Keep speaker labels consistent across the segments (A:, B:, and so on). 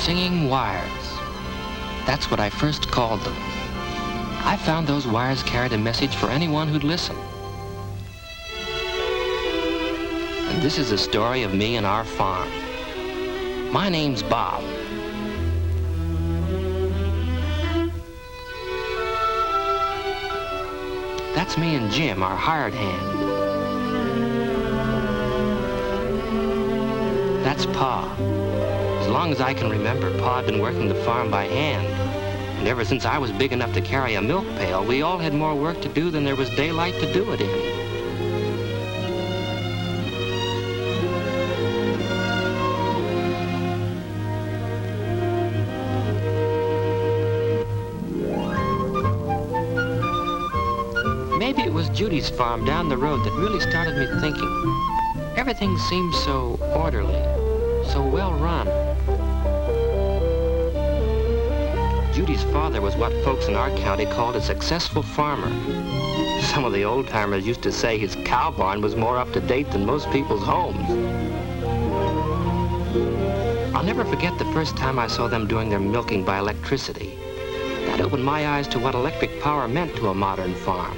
A: Singing wires. That's what I first called them. I found those wires carried a message for anyone who'd listen. And this is the story of me and our farm. My name's Bob. That's me and Jim, our hired hand. That's Pa. As long as I can remember, Pa had been working the farm by hand. And ever since I was big enough to carry a milk pail, we all had more work to do than there was daylight to do it in. Maybe it was Judy's farm down the road that really started me thinking. Everything seemed so orderly, so well run. Judy's father was what folks in our county called a successful farmer. Some of the old-timers used to say his cow barn was more up to date than most people's homes. I'll never forget the first time I saw them doing their milking by electricity. That opened my eyes to what electric power meant to a modern farm.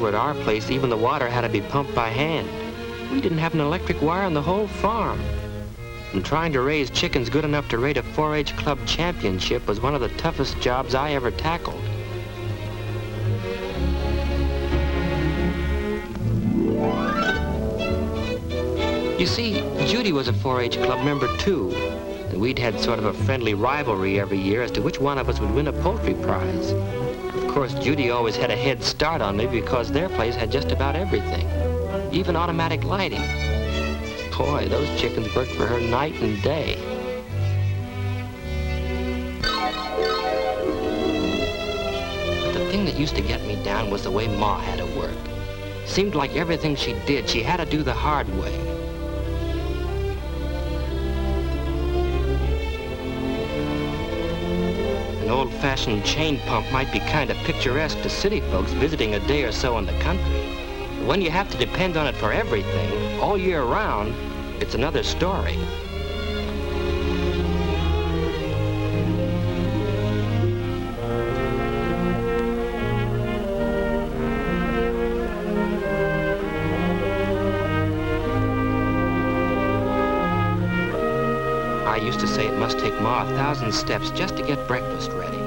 A: At our place, even the water had to be pumped by hand. We didn't have an electric wire on the whole farm. And trying to raise chickens good enough to rate a 4-H club championship was one of the toughest jobs I ever tackled. You see, Judy was a 4-H club member too, and we'd had sort of a friendly rivalry every year as to which one of us would win a poultry prize. Of course, Judy always had a head start on me because their place had just about everything, even automatic lighting. Boy, those chickens worked for her night and day. But the thing that used to get me down was the way Ma had to work. Seemed like everything she did, she had to do the hard way. An old-fashioned chain pump might be kind of picturesque to city folks visiting a day or so in the country. But when you have to depend on it for everything, all year round, it's another story. I used to say it must take Ma 1,000 steps just to get breakfast ready.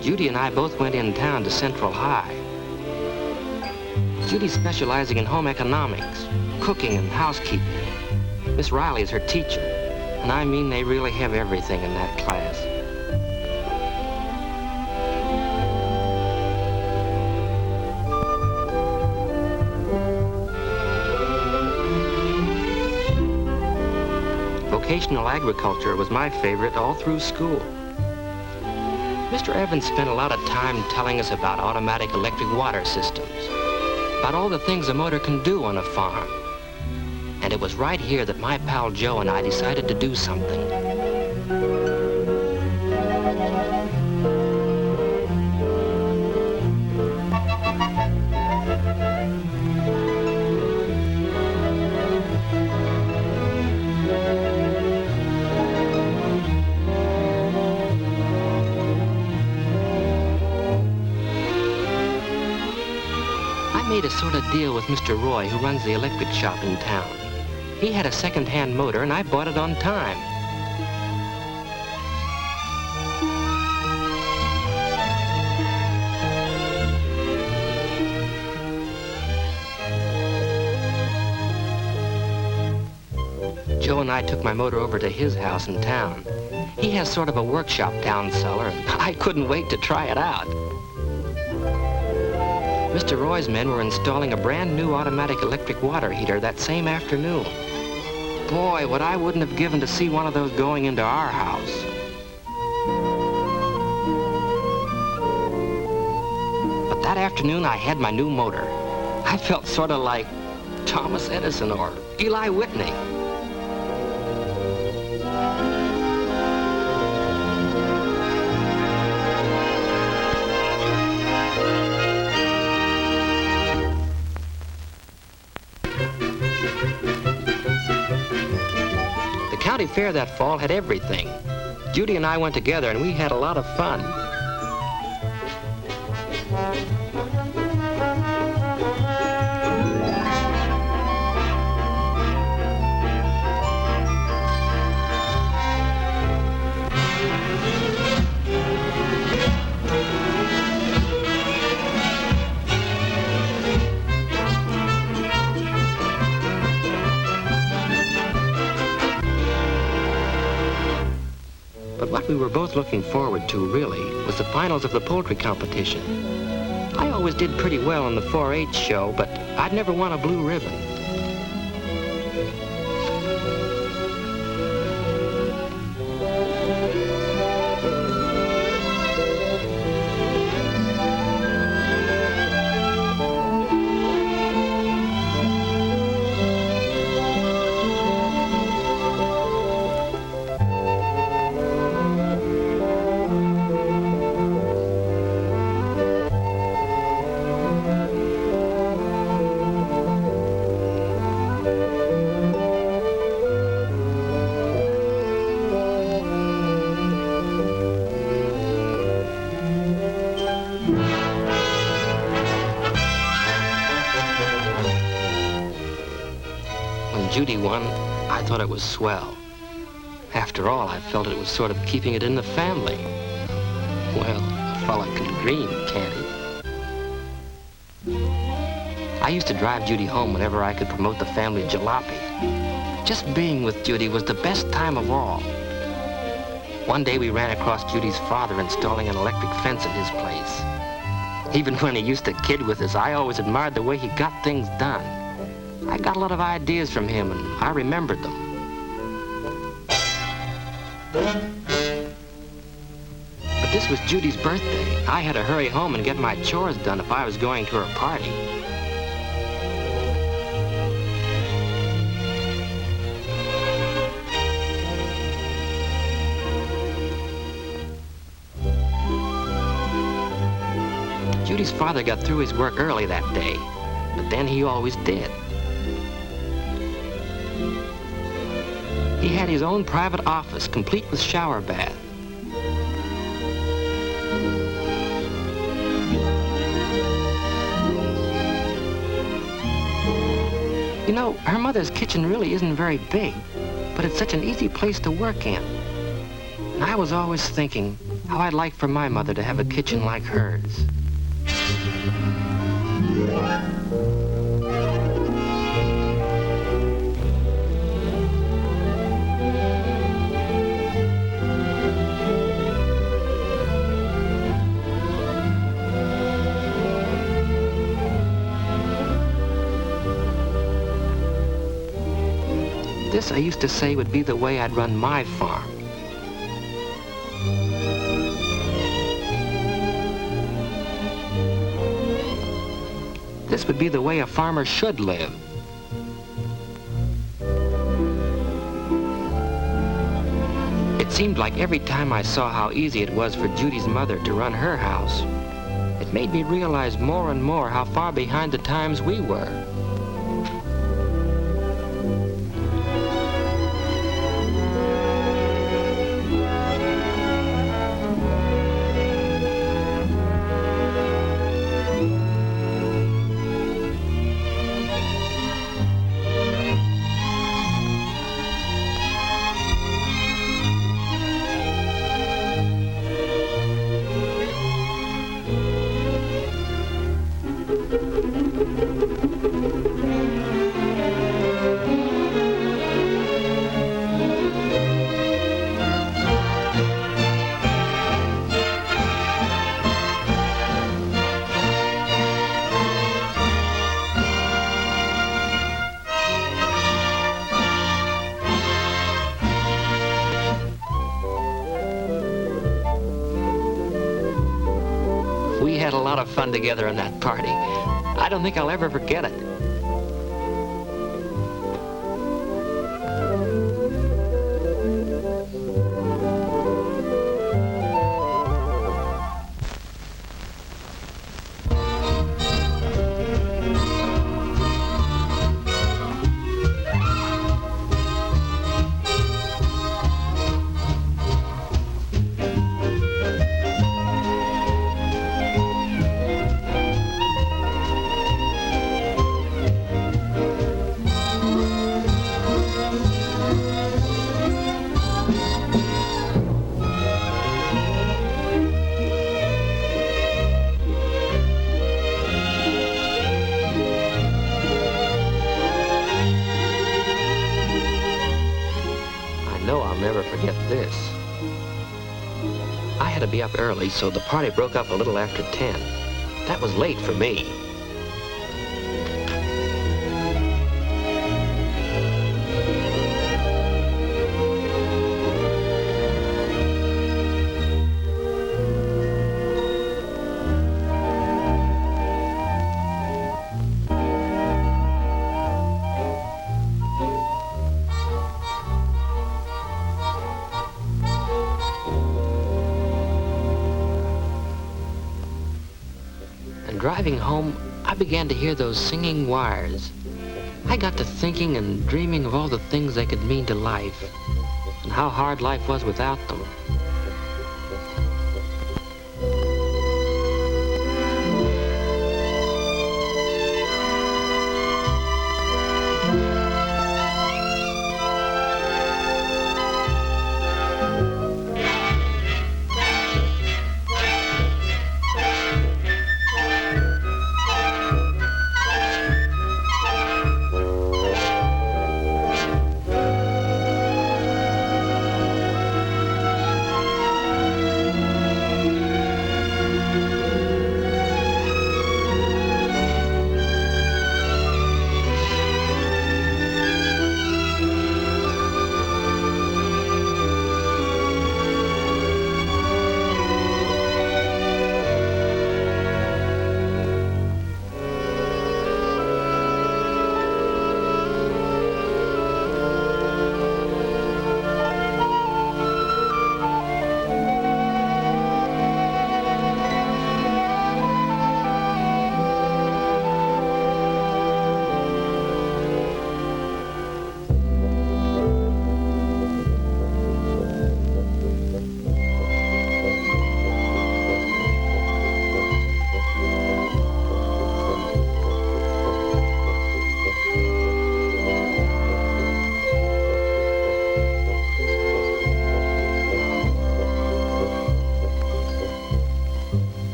A: Judy and I both went in town to Central High. Judy's specializing in home economics, cooking and housekeeping. Miss Riley is her teacher, and I mean they really have everything in that class. Vocational agriculture was my favorite all through school. Mr. Evans spent a lot of time telling us about automatic electric water systems, about all the things a motor can do on a farm. And it was right here that my pal Joe and I decided to do something. I made a sort of deal with Mr. Roy, who runs the electric shop in town. He had a second-hand motor, and I bought it on time. Joe and I took my motor over to his house in town. He has sort of a workshop down cellar, and I couldn't wait to try it out. Mr. Roy's men were installing a brand new automatic electric water heater that same afternoon. Boy, what I wouldn't have given to see one of those going into our house. But that afternoon, I had my new motor. I felt sort of like Thomas Edison or Eli Whitney. The county fair that fall had everything. Judy and I went together and we had a lot of fun. But what we were both looking forward to, really, was the finals of the poultry competition. I always did pretty well in the 4-H show, but I'd never won a blue ribbon. When Judy won, I thought it was swell. After all, I felt it was sort of keeping it in the family. Well, a fella can dream, can't he? I used to drive Judy home whenever I could promote the family jalopy. Just being with Judy was the best time of all. One day we ran across Judy's father installing an electric fence in his place. Even when he used to kid with us, I always admired the way he got things done. I got a lot of ideas from him, and I remembered them. But this was Judy's birthday. I had to hurry home and get my chores done if I was going to her party. Judy's father got through his work early that day, but then he always did. He had his own private office, complete with shower bath. You know, her mother's kitchen really isn't very big, but it's such an easy place to work in. And I was always thinking how I'd like for my mother to have a kitchen like hers. This, I used to say, would be the way I'd run my farm. This would be the way a farmer should live. It seemed like every time I saw how easy it was for Judy's mother to run her house, it made me realize more and more how far behind the times we were. had a lot of fun together in that party. I don't think I'll ever forget it. I'll never forget this. I had to be up early, so the party broke up a little after 10. That was late for me. Driving home, I began to hear those singing wires. I got to thinking and dreaming of all the things they could mean to life, and how hard life was without them.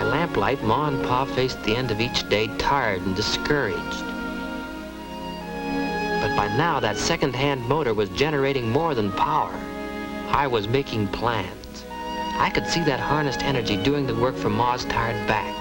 A: Lamplight, Ma and Pa faced the end of each day tired and discouraged. But by now, that second-hand motor was generating more than power. I was making plans. I could see that harnessed energy doing the work for Ma's tired back.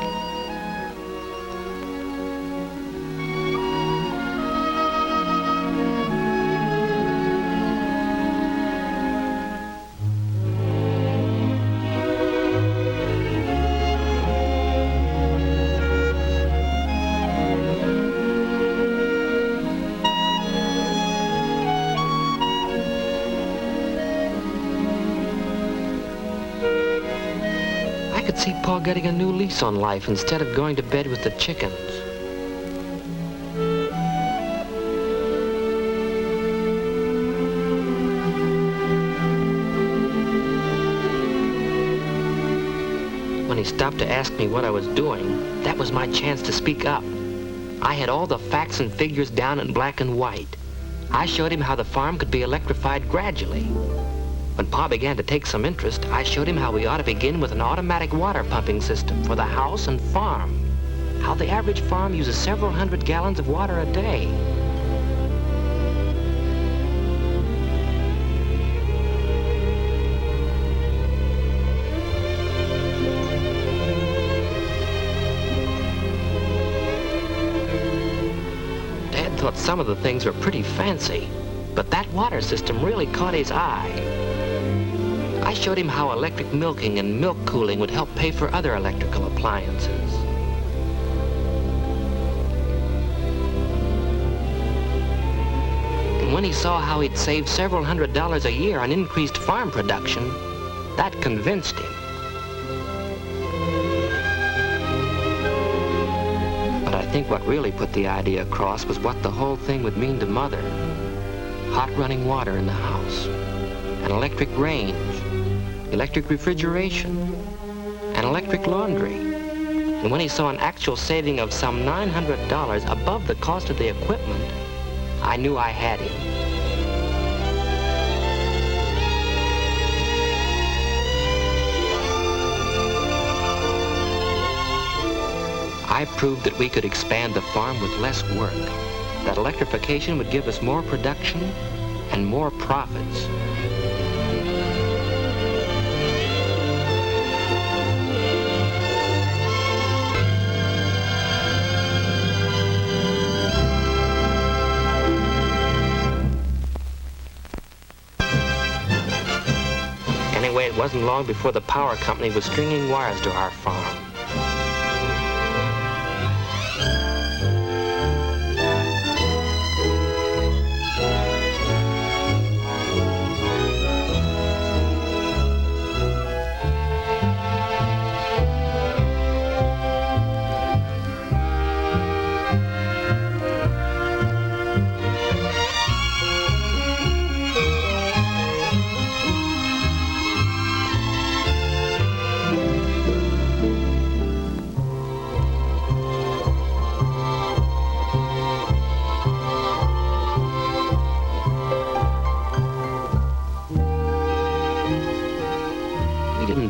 A: I could see Pa getting a new lease on life instead of going to bed with the chickens. When he stopped to ask me what I was doing, that was my chance to speak up. I had all the facts and figures down in black and white. I showed him how the farm could be electrified gradually. When Pa began to take some interest, I showed him how we ought to begin with an automatic water pumping system for the house and farm. How the average farm uses several hundred gallons of water a day. Dad thought some of the things were pretty fancy, but that water system really caught his eye. I showed him how electric milking and milk cooling would help pay for other electrical appliances. And when he saw how he'd saved several $100s a year on increased farm production, that convinced him. But I think what really put the idea across was what the whole thing would mean to Mother. Hot running water in the house, an electric range, electric refrigeration, and electric laundry. And when he saw an actual saving of some $900 above the cost of the equipment, I knew I had him. I proved that we could expand the farm with less work, that electrification would give us more production and more profits. Anyway, it wasn't long before the power company was stringing wires to our farm.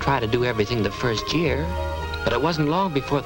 A: Try to do everything the first year, but it wasn't long before...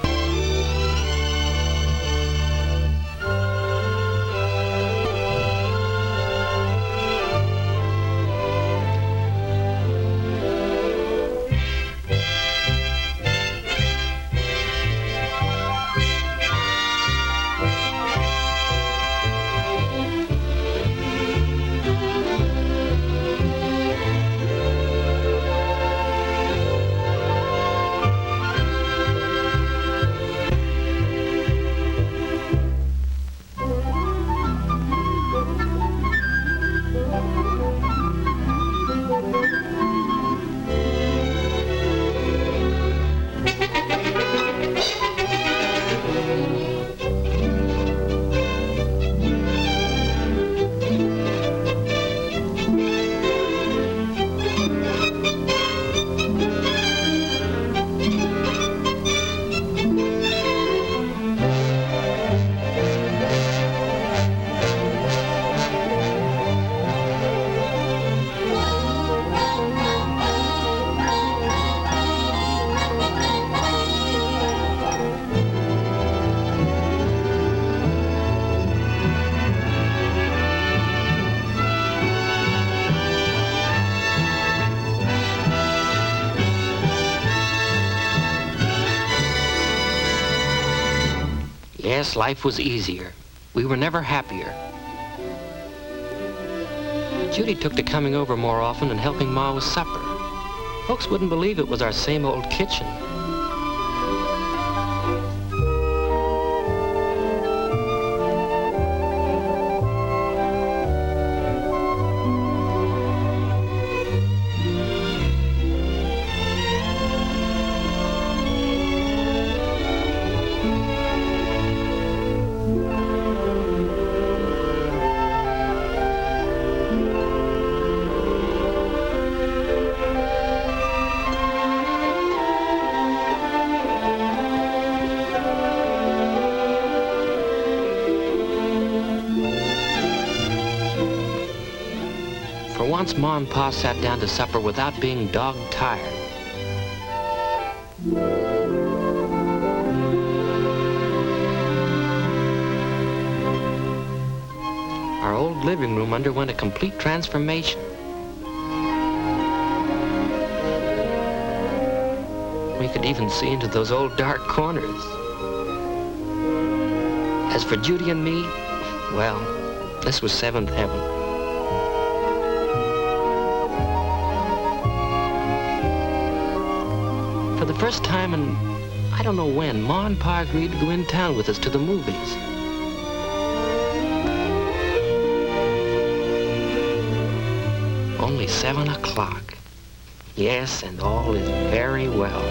A: Yes, life was easier. We were never happier. Judy took to coming over more often and helping Ma with supper. Folks wouldn't believe it was our same old kitchen. Once Ma and Pa sat down to supper without being dog-tired. Our old living room underwent a complete transformation. We could even see into those old dark corners. As for Judy and me, well, this was seventh heaven. For the first time in, I don't know when, Ma and Pa agreed to go in town with us to the movies. Only 7 o'clock. Yes, and all is very well.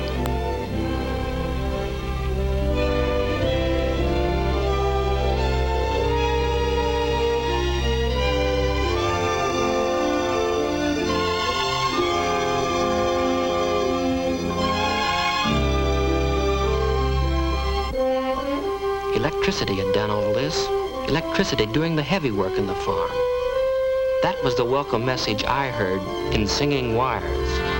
A: Electricity had done all this. Electricity doing the heavy work in the farm. That was the welcome message I heard in Singing Wires.